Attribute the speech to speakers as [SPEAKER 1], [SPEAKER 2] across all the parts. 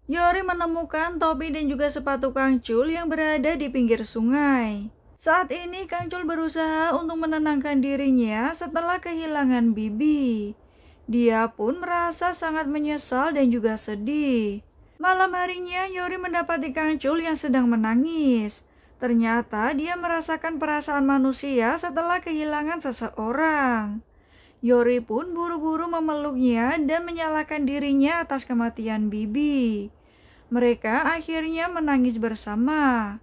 [SPEAKER 1] Yori menemukan topi dan juga sepatu Kangcul yang berada di pinggir sungai. Saat ini Kangcul berusaha untuk menenangkan dirinya setelah kehilangan Bibi. Dia pun merasa sangat menyesal dan juga sedih. Malam harinya Yori mendapati Kangcul yang sedang menangis. Ternyata dia merasakan perasaan manusia setelah kehilangan seseorang. Yori pun buru-buru memeluknya dan menyalahkan dirinya atas kematian Bibi. Mereka akhirnya menangis bersama.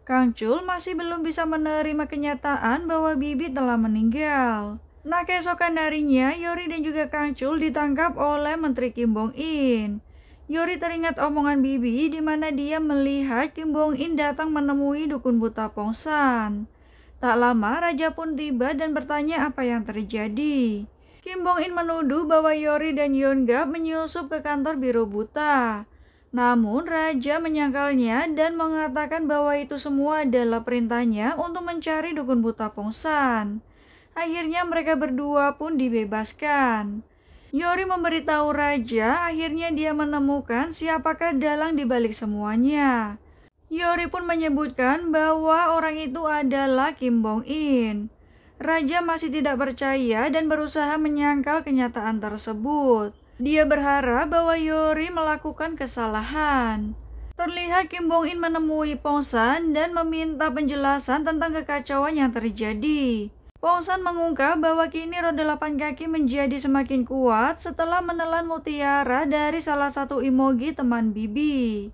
[SPEAKER 1] Kangcul masih belum bisa menerima kenyataan bahwa Bibi telah meninggal. Nah, keesokan harinya Yori dan juga Kangcul ditangkap oleh Menteri Kim Bong In. Yori teringat omongan Bibi di mana dia melihat Kim Bong In datang menemui dukun buta Pongsan. Tak lama raja pun tiba dan bertanya apa yang terjadi. Kim Bong In menuduh bahwa Yori dan Yeongap menyusup ke kantor biro buta. Namun raja menyangkalnya dan mengatakan bahwa itu semua adalah perintahnya untuk mencari dukun buta Pongsan. Akhirnya mereka berdua pun dibebaskan. Yori memberitahu raja, akhirnya dia menemukan siapakah dalang di balik semuanya. Yori pun menyebutkan bahwa orang itu adalah Kim Bong In. Raja masih tidak percaya dan berusaha menyangkal kenyataan tersebut. Dia berharap bahwa Yori melakukan kesalahan. Terlihat Kim Bong In menemui Pongsan dan meminta penjelasan tentang kekacauan yang terjadi. Pongsan mengungkap bahwa kini roda 8 kaki menjadi semakin kuat setelah menelan mutiara dari salah satu emoji teman Bibi.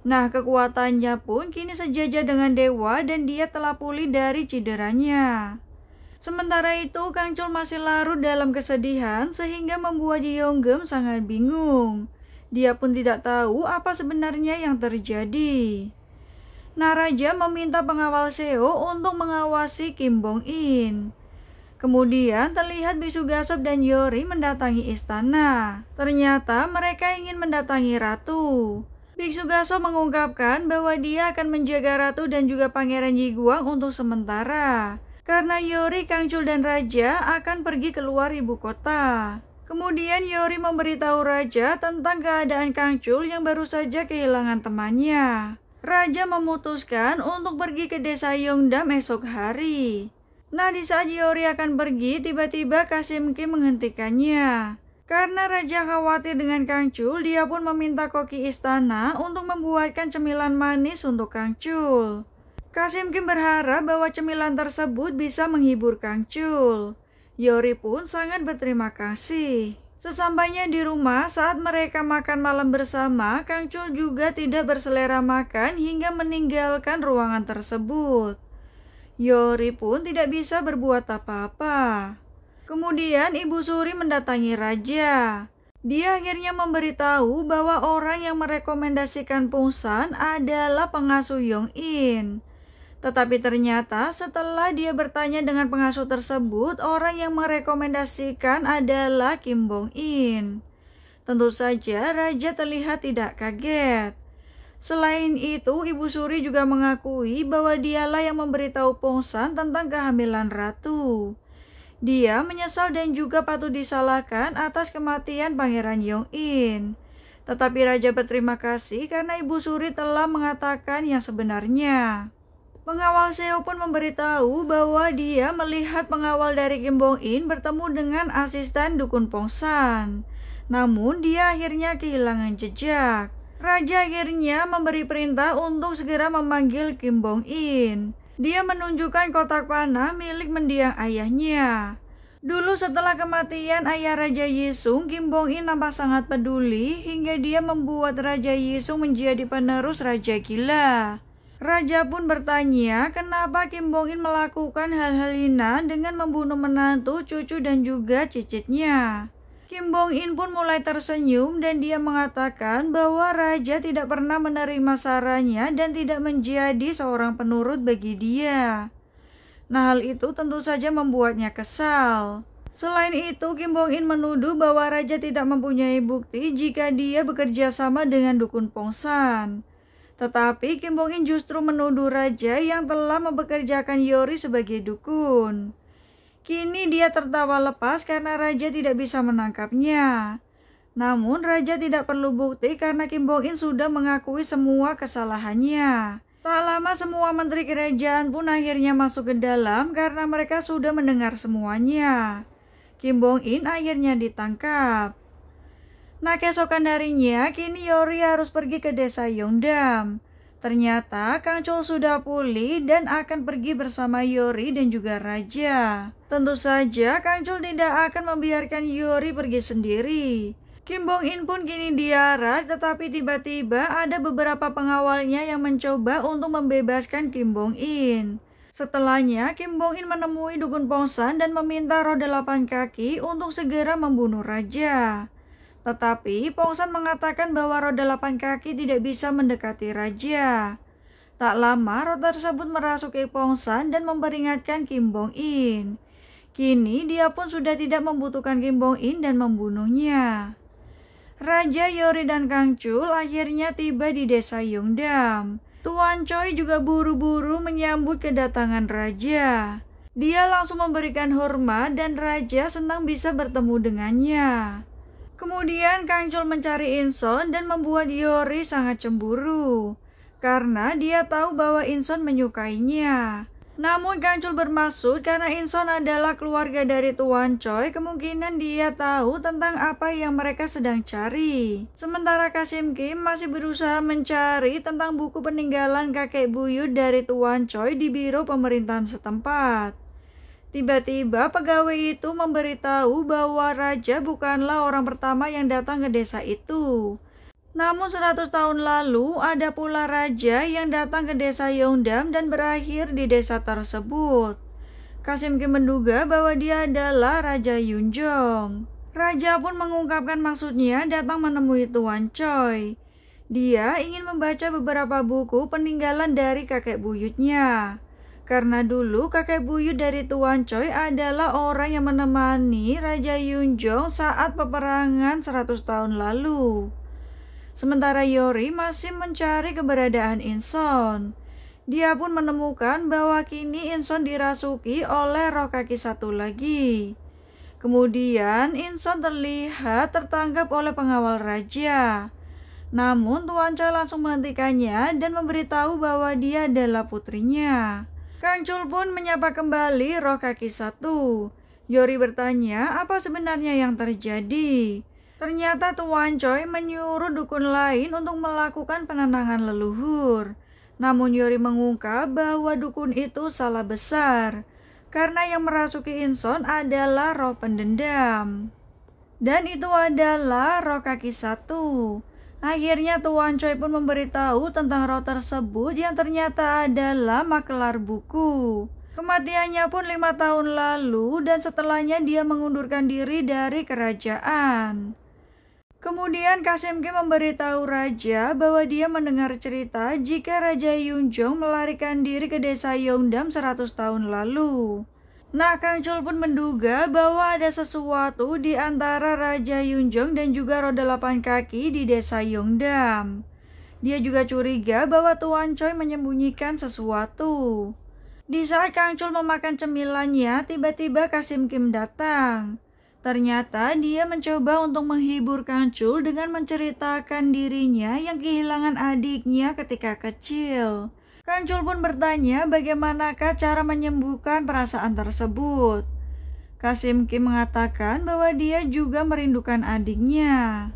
[SPEAKER 1] Nah, kekuatannya pun kini sejajar dengan dewa dan dia telah pulih dari cederanya. Sementara itu, Kangcul masih larut dalam kesedihan sehingga membuat Yeonggam sangat bingung. Dia pun tidak tahu apa sebenarnya yang terjadi. Nah, raja meminta pengawal Seo untuk mengawasi Kim Bong In. Kemudian terlihat Bisu Gasop dan Yori mendatangi istana. Ternyata mereka ingin mendatangi ratu. Biksu Gasop mengungkapkan bahwa dia akan menjaga ratu dan juga pangeran Yiguang untuk sementara. Karena Yori, Kangcul, dan raja akan pergi keluar ibu kota. Kemudian Yori memberitahu raja tentang keadaan Kangcul yang baru saja kehilangan temannya. Raja memutuskan untuk pergi ke desa Yeongdam esok hari. Nah, di saat Yori akan pergi, tiba-tiba Kasim Kim menghentikannya. Karena raja khawatir dengan Kangcul, dia pun meminta koki istana untuk membuatkan cemilan manis untuk Kangcul. Kasim Kim berharap bahwa cemilan tersebut bisa menghibur Kangcul. Yori pun sangat berterima kasih. Sesampainya di rumah, saat mereka makan malam bersama, Kangcul juga tidak berselera makan hingga meninggalkan ruangan tersebut. Yori pun tidak bisa berbuat apa-apa. Kemudian Ibu Suri mendatangi raja. Dia akhirnya memberitahu bahwa orang yang merekomendasikan Pongsan adalah pengasuh Yong In. Tetapi ternyata setelah dia bertanya dengan pengasuh tersebut, orang yang merekomendasikan adalah Kim Bong In. Tentu saja raja terlihat tidak kaget. Selain itu, Ibu Suri juga mengakui bahwa dialah yang memberitahu Pongsan tentang kehamilan ratu. Dia menyesal dan juga patut disalahkan atas kematian Pangeran Yong In. Tetapi raja berterima kasih karena Ibu Suri telah mengatakan yang sebenarnya. Pengawal Seo pun memberitahu bahwa dia melihat pengawal dari Kim Bong In bertemu dengan asisten dukun Pongsan. Namun dia akhirnya kehilangan jejak. Raja akhirnya memberi perintah untuk segera memanggil Kim Bong In. Dia menunjukkan kotak panah milik mendiang ayahnya. Dulu setelah kematian ayah Raja Yisung, Kim Bong In nampak sangat peduli hingga dia membuat Raja Yisung menjadi penerus Raja Gila. Raja pun bertanya kenapa Kim Bong In melakukan hal-hal hina dengan membunuh menantu, cucu, dan juga cicitnya. Kim Bong In pun mulai tersenyum dan dia mengatakan bahwa raja tidak pernah menerima sarannya dan tidak menjadi seorang penurut bagi dia. Nah, hal itu tentu saja membuatnya kesal. Selain itu, Kim Bong In menuduh bahwa raja tidak mempunyai bukti jika dia bekerja sama dengan dukun Pongsan. Tetapi Kim Bong In justru menuduh raja yang telah mempekerjakan Yori sebagai dukun. Kini dia tertawa lepas karena raja tidak bisa menangkapnya. Namun Raja tidak perlu bukti karena Kim Bong In sudah mengakui semua kesalahannya. Tak lama semua menteri kerajaan pun akhirnya masuk ke dalam karena mereka sudah mendengar semuanya. Kim Bong In akhirnya ditangkap. Nah, keesokan harinya kini Yori harus pergi ke desa Yeongdam. Ternyata Kang Chul sudah pulih dan akan pergi bersama Yori dan juga Raja. Tentu saja Kang Chul tidak akan membiarkan Yori pergi sendiri. Kim Bong In pun kini diarak, tetapi tiba-tiba ada beberapa pengawalnya yang mencoba untuk membebaskan Kim Bong In. Setelahnya Kim Bong In menemui Dukun Pongsan dan meminta roh 8 kaki untuk segera membunuh Raja. Tetapi Pongsan mengatakan bahwa roh 8 kaki tidak bisa mendekati Raja. Tak lama roh tersebut merasuki Pongsan dan memperingatkan Kim Bong In. Kini dia pun sudah tidak membutuhkan Kim Bong In dan membunuhnya. Raja, Yori, dan Kang Chul akhirnya tiba di desa Yeongdam. Tuan Choi juga buru-buru menyambut kedatangan Raja. Dia langsung memberikan hormat dan Raja senang bisa bertemu dengannya. Kemudian Kang Chul mencari Inson dan membuat Yori sangat cemburu karena dia tahu bahwa Inson menyukainya. Namun Kang Chul bermaksud karena Inson adalah keluarga dari Tuan Choi, kemungkinan dia tahu tentang apa yang mereka sedang cari. Sementara Kasim Kim masih berusaha mencari tentang buku peninggalan kakek buyut dari Tuan Choi di biro pemerintahan setempat. Tiba-tiba pegawai itu memberitahu bahwa Raja bukanlah orang pertama yang datang ke desa itu. Namun 100 tahun lalu ada pula Raja yang datang ke desa Yeongdam dan berakhir di desa tersebut. Kasim Kim menduga bahwa dia adalah Raja Yunjong. Raja pun mengungkapkan maksudnya datang menemui Tuan Choi. Dia ingin membaca beberapa buku peninggalan dari kakek buyutnya. Karena dulu kakek buyut dari Tuan Choi adalah orang yang menemani Raja Yunjong saat peperangan 100 tahun lalu. Sementara Yori masih mencari keberadaan Inson. Dia pun menemukan bahwa kini Inson dirasuki oleh roh kaki satu lagi. Kemudian Inson terlihat tertangkap oleh pengawal Raja. Namun Tuan Choi langsung menghentikannya dan memberitahu bahwa dia adalah putrinya. Kang Chul pun menyapa kembali roh kaki satu. Yori bertanya apa sebenarnya yang terjadi. Ternyata Tuan Choi menyuruh dukun lain untuk melakukan penenangan leluhur. Namun Yori mengungkap bahwa dukun itu salah besar. Karena yang merasuki Inson adalah roh pendendam. Dan itu adalah roh kaki satu. Akhirnya Tuan Choi pun memberitahu tentang roh tersebut yang ternyata adalah makelar buku. Kematiannya pun 5 tahun lalu dan setelahnya dia mengundurkan diri dari kerajaan. Kemudian Kasim Kim memberitahu Raja bahwa dia mendengar cerita jika Raja Yunjong melarikan diri ke desa Yeongdam 100 tahun lalu. Nah, Kang Chul pun menduga bahwa ada sesuatu di antara Raja Yunjong dan juga roh 8 kaki di desa Yeongdam. Dia juga curiga bahwa Tuan Choi menyembunyikan sesuatu. Di saat Kang Chul memakan cemilannya, tiba-tiba Kasim Kim datang. Ternyata dia mencoba untuk menghibur Kang Chul dengan menceritakan dirinya yang kehilangan adiknya ketika kecil. Kang Chul pun bertanya bagaimanakah cara menyembuhkan perasaan tersebut. Kasim Kim mengatakan bahwa dia juga merindukan adiknya.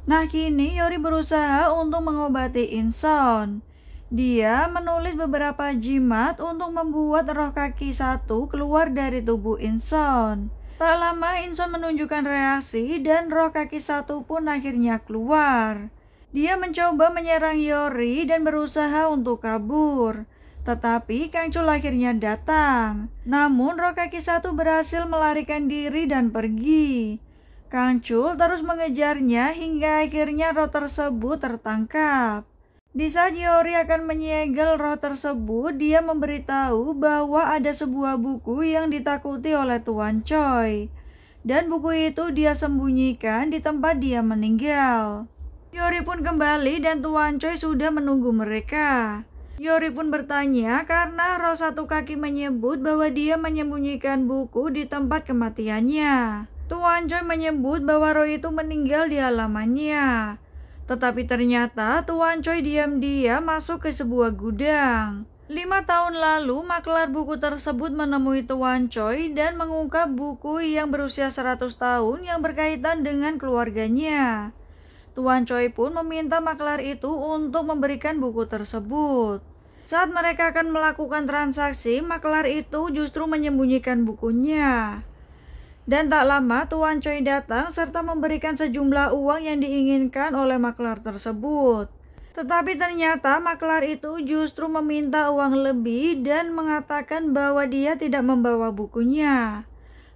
[SPEAKER 1] Nah, kini Yori berusaha untuk mengobati Inson. Dia menulis beberapa jimat untuk membuat roh kaki satu keluar dari tubuh Inson. Tak lama Inson menunjukkan reaksi dan roh kaki satu pun akhirnya keluar. Dia mencoba menyerang Yori dan berusaha untuk kabur. Tetapi Kang Chul akhirnya datang. Namun roh kaki satu berhasil melarikan diri dan pergi. Kang Chul terus mengejarnya hingga akhirnya roh tersebut tertangkap. Di saat Yori akan menyegel roh tersebut, dia memberitahu bahwa ada sebuah buku yang ditakuti oleh Tuan Choi. Dan buku itu dia sembunyikan di tempat dia meninggal. Yori pun kembali dan Tuan Choi sudah menunggu mereka. Yori pun bertanya karena roh satu kaki menyebut bahwa dia menyembunyikan buku di tempat kematiannya. Tuan Choi menyebut bahwa Roy itu meninggal di halamannya. Tetapi ternyata Tuan Choi diam-diam masuk ke sebuah gudang. 5 tahun lalu, maklar buku tersebut menemui Tuan Choi dan mengungkap buku yang berusia 100 tahun yang berkaitan dengan keluarganya. Tuan Choi pun meminta maklar itu untuk memberikan buku tersebut. Saat mereka akan melakukan transaksi, maklar itu justru menyembunyikan bukunya. Dan tak lama Tuan Choi datang serta memberikan sejumlah uang yang diinginkan oleh maklar tersebut. Tetapi ternyata maklar itu justru meminta uang lebih dan mengatakan bahwa dia tidak membawa bukunya.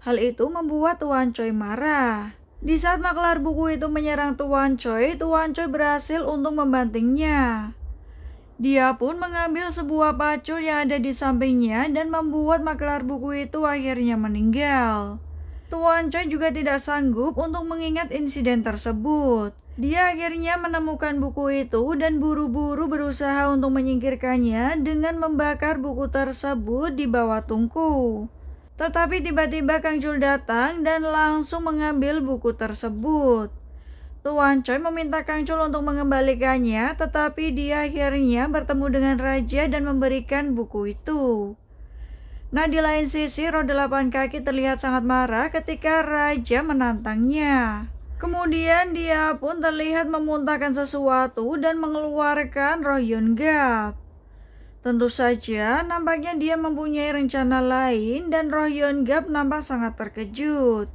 [SPEAKER 1] Hal itu membuat Tuan Choi marah. Di saat maklar buku itu menyerang Tuan Choi berhasil untuk membantingnya. Dia pun mengambil sebuah pacul yang ada di sampingnya dan membuat maklar buku itu akhirnya meninggal. Tuan Choi juga tidak sanggup untuk mengingat insiden tersebut. Dia akhirnya menemukan buku itu dan buru-buru berusaha untuk menyingkirkannya dengan membakar buku tersebut di bawah tungku. Tetapi tiba-tiba Kang Chul datang dan langsung mengambil buku tersebut. Tuan Choi meminta Kang Chul untuk mengembalikannya, tetapi dia akhirnya bertemu dengan raja dan memberikan buku itu. Nah, di lain sisi, roda 8 kaki terlihat sangat marah ketika raja menantangnya. Kemudian dia pun terlihat memuntahkan sesuatu dan mengeluarkan roh Yongap. Tentu saja, nampaknya dia mempunyai rencana lain dan roh Yongap nampak sangat terkejut.